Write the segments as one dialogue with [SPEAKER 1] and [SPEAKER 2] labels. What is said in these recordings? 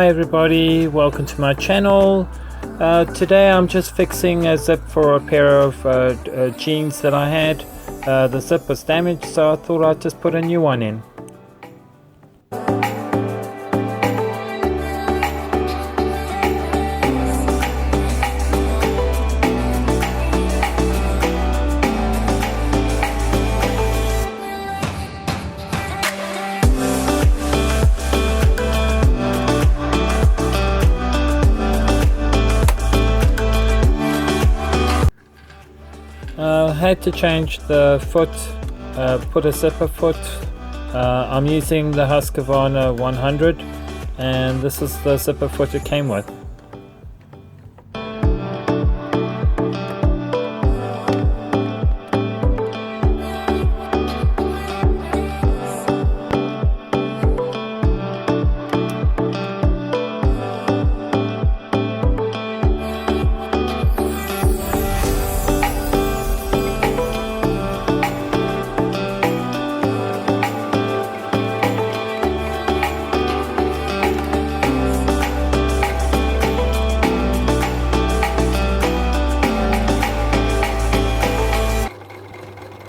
[SPEAKER 1] Hi everybody, welcome to my channel. Today I'm just fixing a zip for a pair of jeans that I had. The zip was damaged, so I thought I'd just put a new one in. I had to change the foot, put a zipper foot. I'm using the Husqvarna 100 and this is the zipper foot it came with.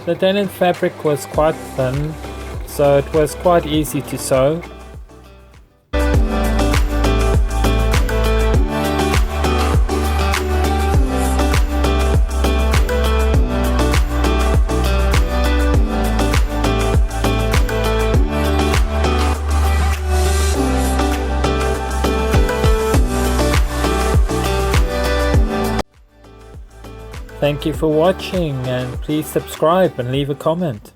[SPEAKER 1] The denim fabric was quite thin, so it was quite easy to sew. Thank you for watching, and please subscribe and leave a comment.